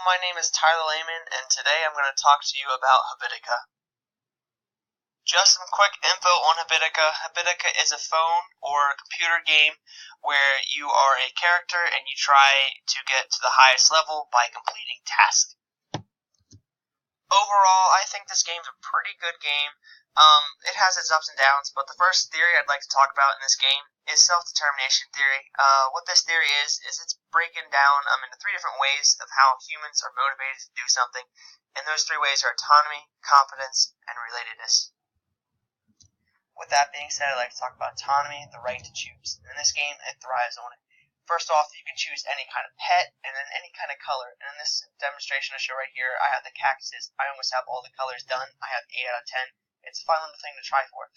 my name is Tyler Lehman, and today I'm going to talk to you about Habitica. Just some quick info on Habitica. Habitica is a phone or computer game where you are a character and you try to get to the highest level by completing tasks. Overall, I think this game's a pretty good game. It has its ups and downs, but the first theory I'd like to talk about in this game is self-determination theory. What this theory is it's breaking down into three different ways of how humans are motivated to do something, and those three ways are autonomy, competence, and relatedness. With that being said, I'd like to talk about autonomy, the right to choose. In this game, it thrives on it. First off, you can choose any kind of pet and then any kind of color. And in this demonstration I show right here, I have the cactuses. I almost have all the colors done. I have 8 out of 10. It's a fun little thing to try for.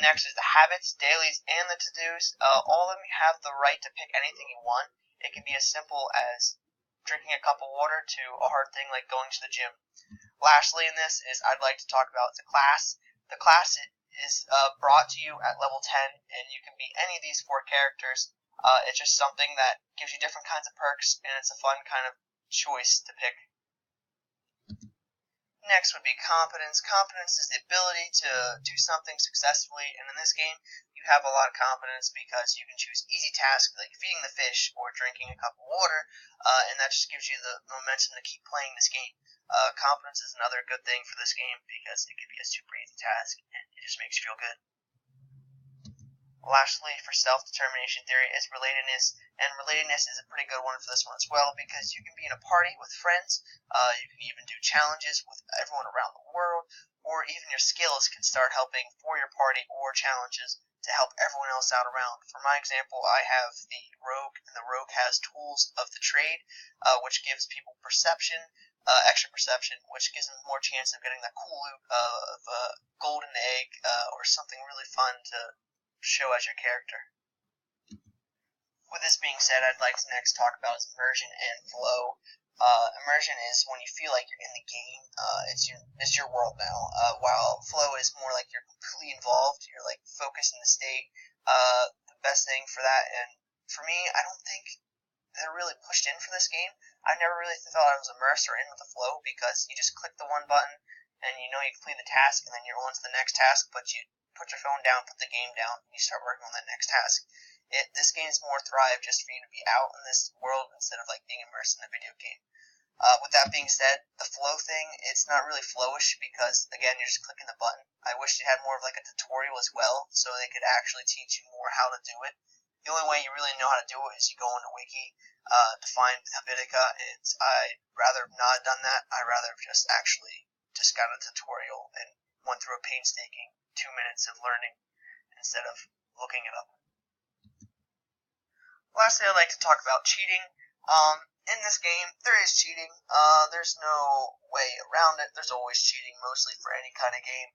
Next is the habits, dailies, and the to-dos. All of them you have the right to pick anything you want. It can be as simple as drinking a cup of water to a hard thing like going to the gym. Lastly in this is I'd like to talk about the class. The class is brought to you at level 10, and you can be any of these 4 characters. It's just something that gives you different kinds of perks, and it's a fun kind of choice to pick. Next would be competence. Competence is the ability to do something successfully, and in this game, you have a lot of competence because you can choose easy tasks like feeding the fish or drinking a cup of water, and that just gives you the momentum to keep playing this game. Competence is another good thing for this game because it can be a super easy task, and it just makes you feel good. Lastly, for self-determination theory is relatedness, and relatedness is a pretty good one for this one as well because you can be in a party with friends, you can even do challenges with everyone around the world, or even your skills can start helping for your party or challenges to help everyone else out around. For my example, I have the rogue, and the rogue has tools of the trade, which gives people perception, extra perception, which gives them more chance of getting that cool loot of a golden egg or something really fun to show as your character. With this being said, I'd like to next talk about immersion and flow. Immersion is when you feel like you're in the game. It's your world now. While flow is more like you're completely involved. You're like focused in the state. The best thing for that, and for me, I don't think they're really pushed in for this game. I never really thought I was immersed or in with the flow because you just click the one button and you know you complete the task and then you're on to the next task, but you put your phone down, put the game down, and you start working on that next task. This game's more thrive just for you to be out in this world instead of like being immersed in a video game. With that being said, the flow thing, it's not really flowish because, again, you're just clicking the button. I wish they had more of like a tutorial as well so they could actually teach you more how to do it. The only way you really know how to do it is you go on a wiki to find Habitica, and I'd rather not have done that. I'd rather have just got a tutorial and went through a painstaking 2 minutes of learning instead of looking it up. Lastly, I'd like to talk about cheating. In this game, there is cheating. There's no way around it. There's always cheating, mostly for any kind of game.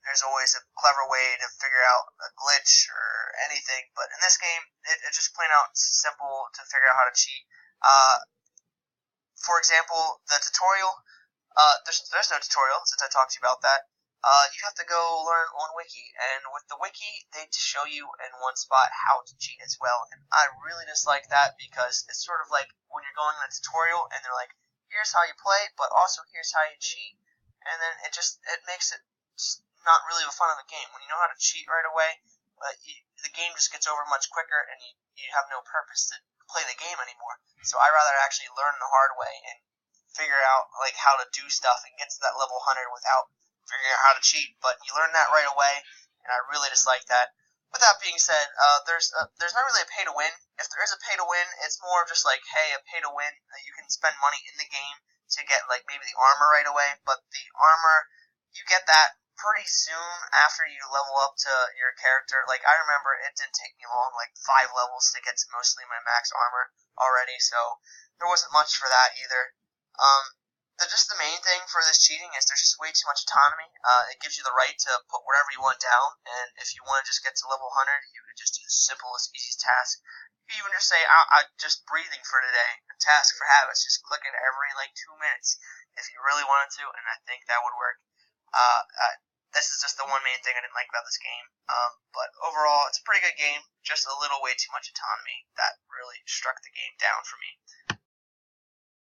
There's always a clever way to figure out a glitch or anything, but in this game, it's just plain out simple to figure out how to cheat. For example, the tutorial, there's no tutorial since I talked to you about that. You have to go learn on Wiki, and with the Wiki, they show you in one spot how to cheat as well, and I really dislike that because it's sort of like when you're going in a tutorial, and they're like, here's how you play, but also here's how you cheat, and then it makes it just not really the fun of the game. When you know how to cheat right away, the game just gets over much quicker, and you have no purpose to play the game anymore. So I'd rather actually learn the hard way and figure out like how to do stuff and get to that level 100 without figuring out how to cheat, but you learn that right away, and I really dislike that. With that being said, there's not really a pay to win. If there is a pay to win, it's more of just like, hey, a pay to win. You can spend money in the game to get like maybe the armor right away, but the armor, you get that pretty soon after you level up to your character. Like, I remember it didn't take me long, like 5 levels to get to mostly my max armor already, so there wasn't much for that either. Just the main thing for this cheating is there's just way too much autonomy. It gives you the right to put whatever you want down, and if you want to just get to level 100, you can just do the simplest, easiest task. You even just say, I'm just breathing for today. A task for habits, just click it every like 2 minutes if you really wanted to, and I think that would work. This is just the one main thing I didn't like about this game. But overall, it's a pretty good game, just a little way too much autonomy. That really struck the game down for me.